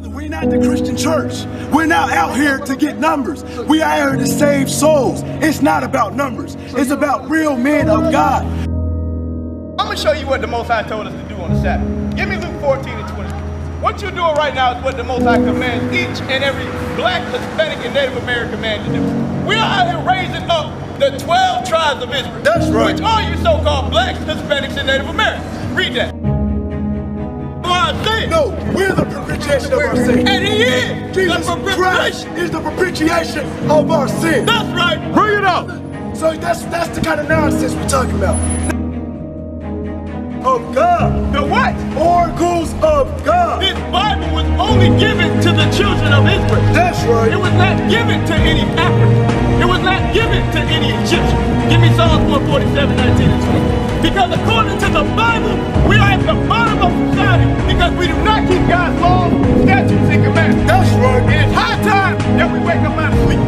We're not the Christian church. We're not out here to get numbers. We are here to save souls. It's not about numbers. It's about real men of God. I'm going to show you what the Most High told us to do on the Sabbath. Give me Luke 14 and 20. What you're doing right now is what the Most High commands each and every black, Hispanic, and Native American man to do. We are out here raising up the 12 tribes of Israel. That's right. Which are you so-called blacks, Hispanics, and Native Americans. Read that. No, we're the propitiation of our sin. And he is. Jesus Christ is the propitiation of our sin. That's right. Bring it up. So that's the kind of nonsense we're talking about. Of God. The what? Oracles of God. This Bible was only given to the children of Israel. That's right. It was not given to any African. It was not given to any Egyptian. Give me Psalms 147, 19 and 20. Because according to the Bible, we are at the bottom of society because we do not keep God's laws, statutes, and commandments. That's right. And it's high time that we wake up out of sleep.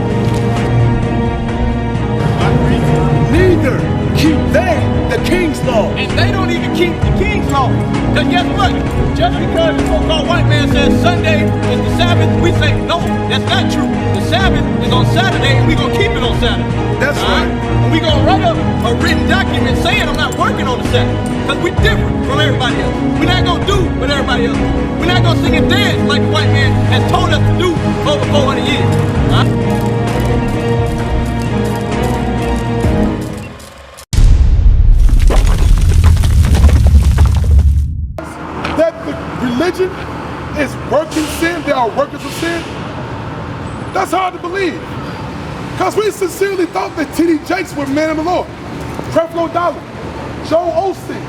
Neither keep they the king's law. And they don't even keep the king's law. Because guess what? Just because the so-called white man says Sunday is the Sabbath, we say, no, that's not true. The Sabbath is on Saturday, and we're going to keep it on Saturday. That's right. And we're going to write up a written document saying I'm not working on the Sabbath. Because we're different from everybody else. We're not going to do what everybody else does. We're not going to sing and dance like the white man has told us to do for over 400 years. That the religion is working sin, they are workers of sin, that's hard to believe. Because we sincerely thought that T.D. Jakes were men of the Lord. Creflo Dollar, Joe Osteen,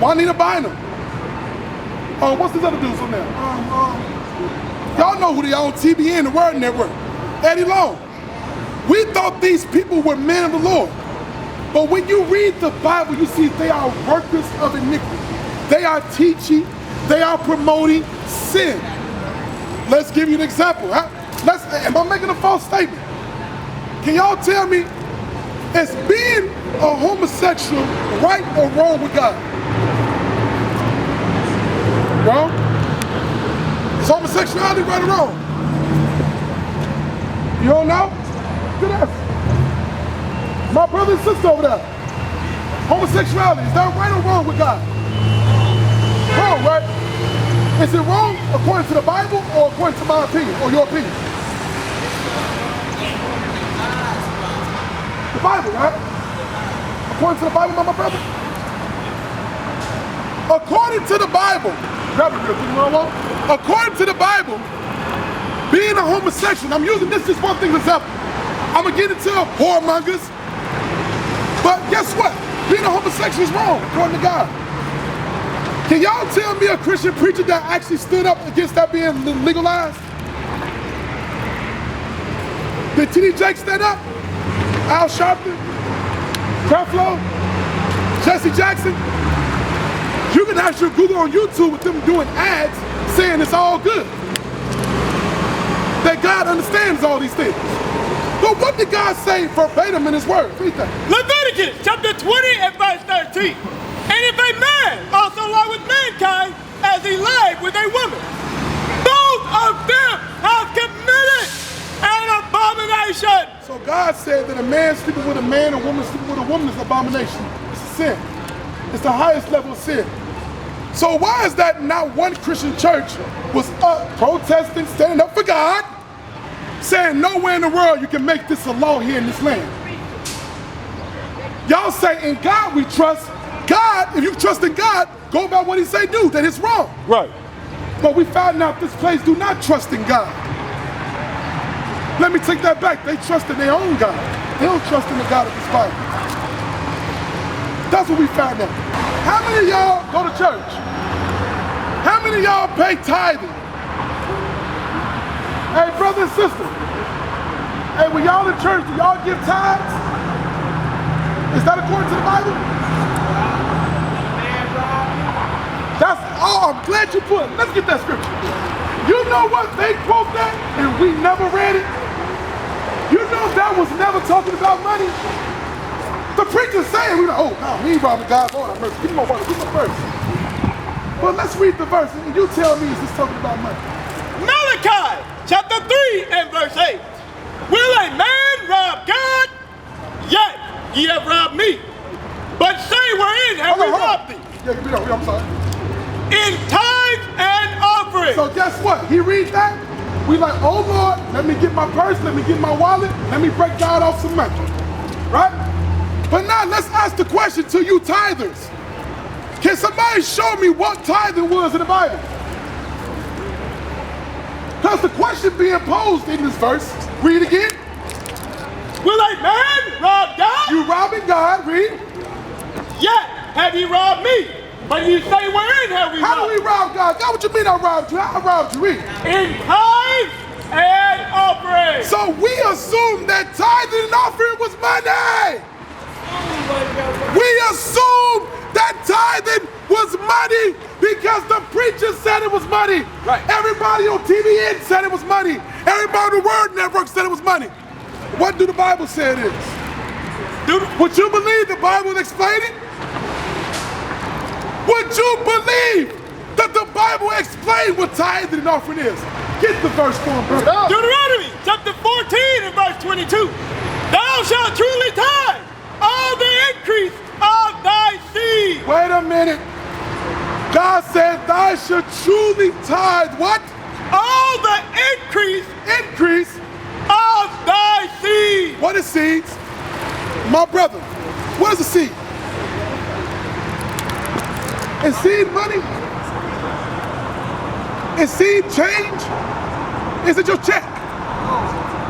Juanita Bynum. What's these other dudes on there? Y'all know who they are on TBN, the Word Network. Eddie Long. We thought these people were men of the Lord. But when you read the Bible, you see they are workers of iniquity. They are teaching, they are promoting sin. Let's give you an example. Am I making a false statement? Can y'all tell me, is being a homosexual right or wrong with God? Wrong? Is homosexuality right or wrong? You don't know? Good answer. My brother and sister over there. Homosexuality, is that right or wrong with God? Wrong, right? Is it wrong according to the Bible or according to my opinion or your opinion? The Bible, right? According to the Bible, my brother? According to the Bible, grab it real quick, according to the Bible, being a homosexual, I'm using this as one thing that's up. I'm gonna get into whoremongers, but guess what? Being a homosexual is wrong, according to God. Can y'all tell me a Christian preacher that actually stood up against that being legalized? Did T.D. Jakes stand up? Al Sharpton? Creflo? Jesse Jackson? You can actually Google on YouTube with them doing ads saying it's all good. That God understands all these things. But what did God say verbatim in his word? Read that. Leviticus chapter 20 and verse 13. And if a man also lie with mankind as he lied with a woman, both of them have committed an abomination. So God said that a man sleeping with a man, a woman sleeping with a woman is an abomination. It's a sin. It's the highest level of sin. So why is that not one Christian church was up protesting, standing up for God, saying nowhere in the world you can make this a law here in this land? Y'all say in God we trust. God, if you trust in God, go about what he say do, that it's wrong. Right. But we found out this place do not trust in God. Let me take that back. They trust in their own God. They don't trust in the God of this Bible. That's what we found out. How many of y'all go to church? How many of y'all pay tithing? Hey, brother and sister. Hey, when y'all in church, do y'all give tithes? Is that according to the Bible? I'm glad you put it. Let's get that scripture. You know what? They quote that and we never read it. You know that was never talking about money. The preacher's saying, we're like, oh, no, we ain't robbing God. Lord have mercy. Give me my water. Give me my verse. But let's read the verse and you tell me, is this talking about money? Malachi chapter 3 and verse 8. Will a man rob God? Yet ye have robbed me. But say wherein have we robbed thee? Yeah, I'm sorry. In tithes and offerings. So guess what? He reads that. We like, oh Lord, let me get my purse, let me get my wallet, let me break God off some money. Right? But now let's ask the question to you tithers. Can somebody show me what tithing was in the Bible? Because the question being posed in this verse, read again. Will a man rob God? You robbing God, read. Yet have ye robbed me. But you say wherein have we robbed? How do we rob God? God, what you mean I robbed you? I robbed you, read. In tithes and offerings. So we assume that tithing and offering was money. We assume that tithing was money because the preacher said it was money. Right. Everybody on TVN said it was money. Everybody on the Word Network said it was money. What do the Bible say it is? Would you believe the Bible explained it? Would you believe that the Bible explained what tithing and offering is? Get the verse for him, brother. Deuteronomy chapter 14 and verse 22. Thou shalt truly tithe all the increase of thy seed. Wait a minute. God said thou shalt truly tithe what? All the increase of thy seed. What is seeds? My brother, what is a seed? Is seed money? Is seed change? Is it your check?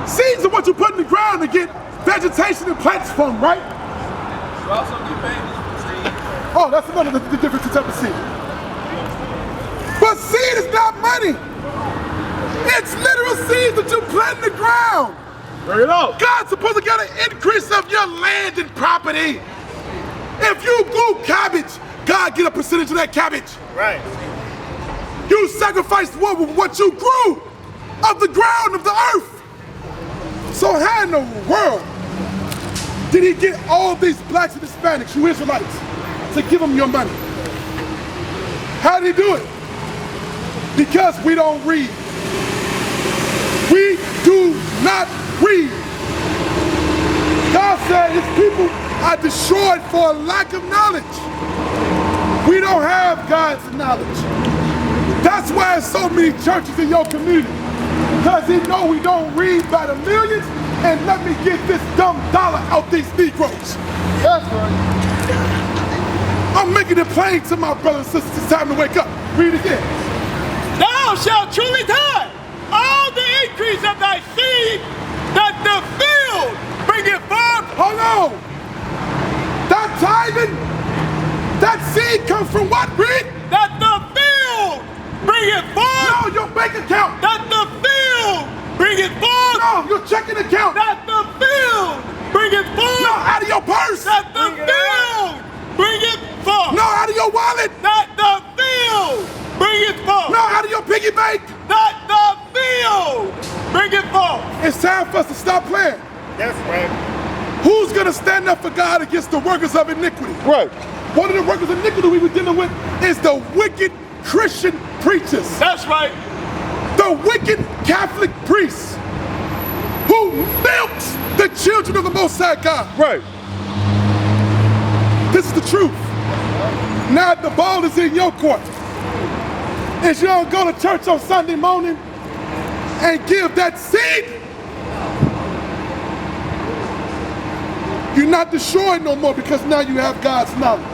Seeds are what you put in the ground to get vegetation and plants from, right? You also get babies from seed. Oh, that's another the difference in type of seed. But seed is not money. It's literal seeds that you plant in the ground. Bring it out. God's supposed to get an increase of your land and property. If you grew cabbage, God get a percentage of that cabbage. Right. You sacrificed what you grew of the ground of the earth. So how in the world did he get all these blacks and Hispanics, you Israelites, to give them your money? How did he do it? Because we don't read. We do not read. God said his people are destroyed for a lack of knowledge. We don't have God's knowledge. That's why there's so many churches in your community. Because he know we don't read by the millions, and let me get this dumb dollar out these Negroes. That's right. I'm making it plain to my brothers and sisters. It's time to wake up. Read again. Thou shalt truly tithe all the increase of thy seed that the field bringeth forth. Hold on. That tithing, that seed comes from what, Reed? That the field bringeth forth. No, your bank account. That the field bringeth forth. No, your checking account. That the field bringeth forth. No, out of your purse. That the field bringeth forth. No, out of your wallet. That the field bringeth forth. No, out of your piggy bank. That the field bringeth forth. It's time for us to stop playing. That's right. Who's going to stand up for God against the workers of iniquity? Right. One of the workers of iniquity we were dealing with is the wicked Christian preachers. That's right. The wicked Catholic priests who milks the children of the Most High God. Right. This is the truth. Now the ball is in your court. If you don't go to church on Sunday morning and give that seed, you're not destroyed no more because now you have God's knowledge.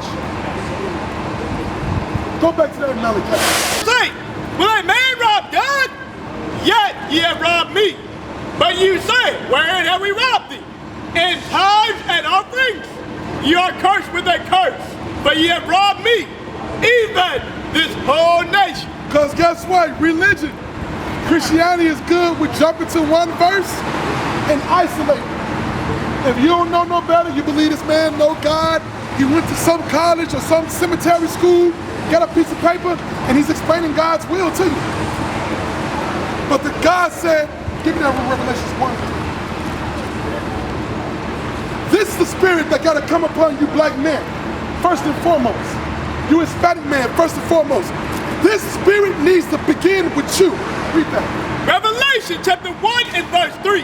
Go back to that knowledge. Say, will a man rob God? Yet ye have robbed me. But you say, wherein have we robbed thee? In tithes and offerings? You are cursed with a curse, for ye have robbed me, even this whole nation. Because guess what? Religion, Christianity is good with jumping to one verse and isolating. If you don't know no better, you believe this man know God, he went to some college or some cemetery school, got a piece of paper, and he's explaining God's will to you. But the God said, give me that Revelations 1. This is the spirit that got to come upon you black men, first and foremost. You Hispanic man, first and foremost. This spirit needs to begin begin with you. Read that. Revelation chapter 1 and verse 3.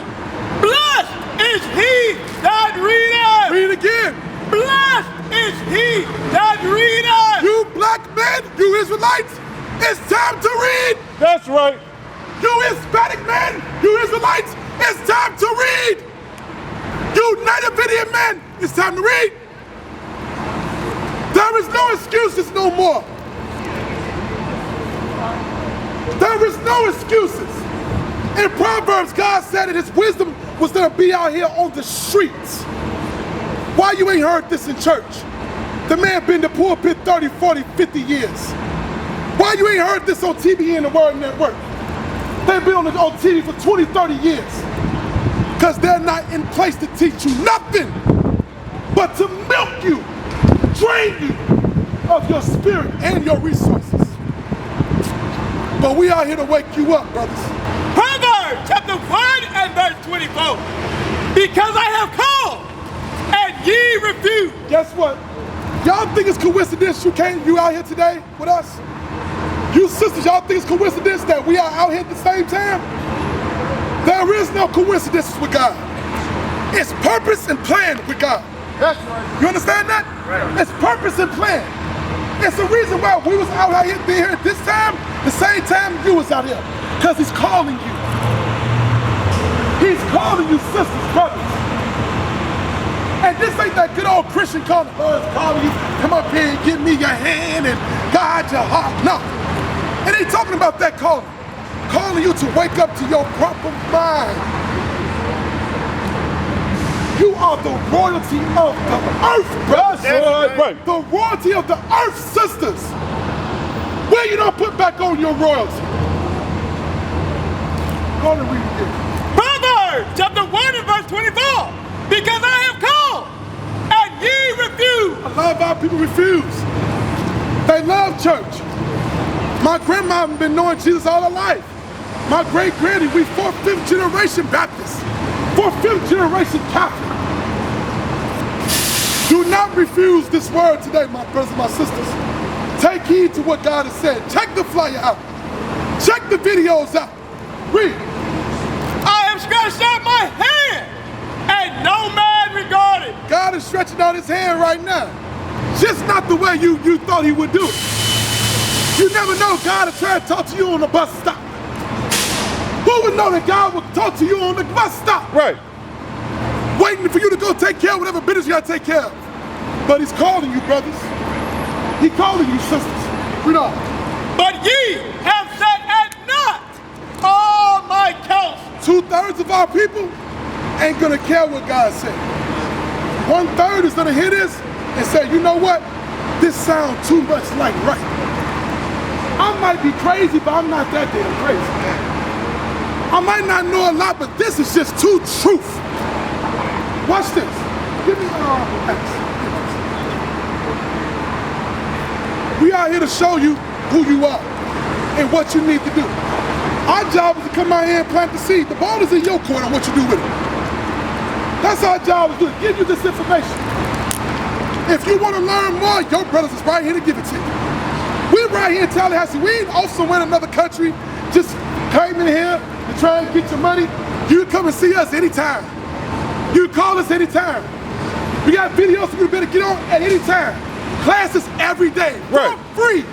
Blessed is he that readeth. Read it again. Blessed is he that readeth. You black men, you Israelites, it's time to read. That's right. You Hispanic men, you Israelites, it's time to read. You Native Indian men, it's time to read. There is no excuses no more. There is no excuses. In Proverbs, God said that his wisdom was going to be out here on the streets. Why you ain't heard this in church? The man been in the pulpit 30, 40, 50 years. Why you ain't heard this on TV and the Word Network? They've been on TV for 20, 30 years. Because they're not in place to teach you nothing but to milk you, drain you of your spirit and your resources. But we are here to wake you up, brothers. Proverbs chapter 1 and verse 24. Because I have called and ye refuse. Guess what? Y'all think it's coincidence you out here today with us? You sisters, y'all think it's coincidence that we are out here at the same time? There is no coincidences with God. It's purpose and plan with God. That's right. You understand that? Right. It's purpose and plan. It's the reason why we was out here at this time, the same time you was out here. Because he's calling you. He's calling you sisters, brothers. And this ain't that good old Christian calling. Oh, it's calling you, come up here and give me your hand and guide your heart. No. It ain't talking about that calling. Calling you to wake up to your proper mind. You are the royalty of the earth, brothers. Right. The royalty of the earth, sisters. Where you don't put back on your royalty. Go and read it again. Proverbs chapter 1 and verse 24. Because I have called and ye refuse. A lot of our people refuse. They love church. My grandma been knowing Jesus all her life. My great-granny, we 4th, 5th generation Baptists. 4th, 5th generation Catholic. Do not refuse this word today, my brothers and my sisters. Take heed to what God has said. Check the flyer out. Check the videos out. Read. I have stretched out my hand and no man regarded. God is stretching out his hand right now. Just not the way you thought he would do it. You never know God will try to talk to you on the bus stop. Who would know that God would talk to you on the bus stop? Right. Waiting for you to go take care of whatever business you gotta take care of. But he's calling you, brothers. He's calling you, sisters. Read on. But ye have set at naught all my counsel. 2/3 of our people ain't gonna care what God said. 1/3 is gonna hear this and say, you know what? This sounds too much like right. I might be crazy, but I'm not that damn crazy. I might not know a lot, but this is just too truth. Watch this. Give me X. We are here to show you who you are and what you need to do. Our job is to come out here and plant the seed. The ball is in your court on what you do with it. That's our job, is to give you this information. If you want to learn more, your brothers is right here to give it to you. We're right here in Tallahassee. We ain't off somewhere in another country, just came in here to try and get your money. You can come and see us anytime. You can call us anytime. We got videos for you to better get on at any time. Classes every day, right, for free.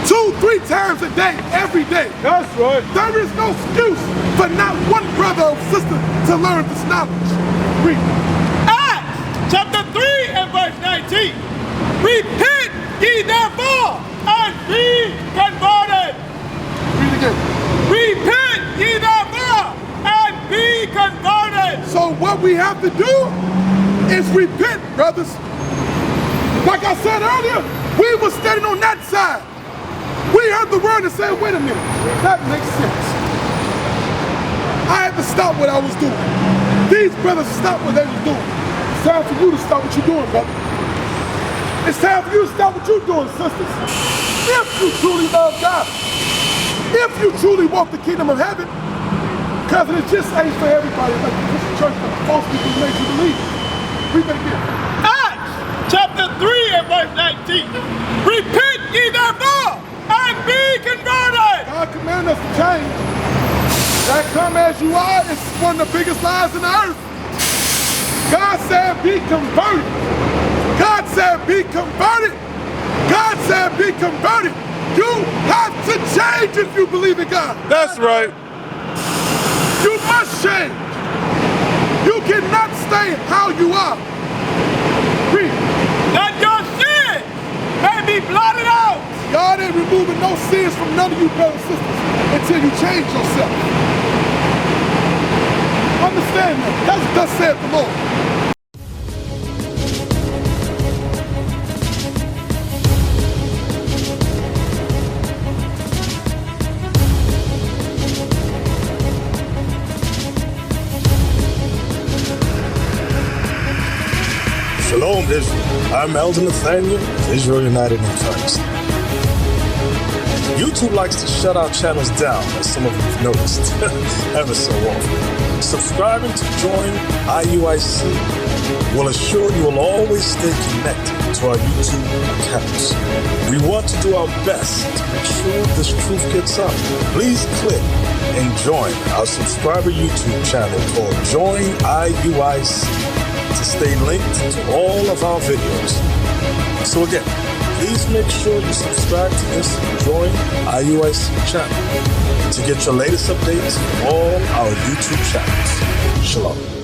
2-3 times a day, every day. That's right. There is no excuse for not one brother or sister to learn this knowledge. Read. Acts chapter 3 and verse 19. Repent ye therefore and be converted. Read again. Repent ye therefore and be converted. So what we have to do is repent, brothers. Like I said earlier, we were standing on that side. We heard the word and said, wait a minute, that makes sense. I had to stop what I was doing. These brothers stopped what they were doing. It's time for you to stop what you're doing, brother. It's time for you to stop what you're doing, sisters. If you truly love God, if you truly want the kingdom of heaven, because it just ain't for everybody like this church that false people make you believe. Read that again. Acts chapter 3 and verse 19. Repent ye therefore and be converted. God commanded us to change. That come as you are is one of the biggest lies in the earth. God said be converted. God said be converted. God said be converted. You have to change if you believe in God. That's right. You must change. You cannot stay how you are. Read. That your sins may be blotted out. God ain't removing no sins from none of you brothers and sisters until you change yourself. Understand that. That's thus saith the Lord. Shalom, Israel. I'm Elder Nathaniel, Israel United in Christ. YouTube likes to shut our channels down, as some of you have noticed, ever so often. Subscribing to join IUIC will assure you will always stay connected to our YouTube accounts. We want to do our best to make sure this truth gets out. Please click and join our subscriber YouTube channel called Join IUIC to stay linked to all of our videos. So again, please make sure you subscribe to this Join IUIC channel to get your latest updates from all our YouTube channels. Shalom.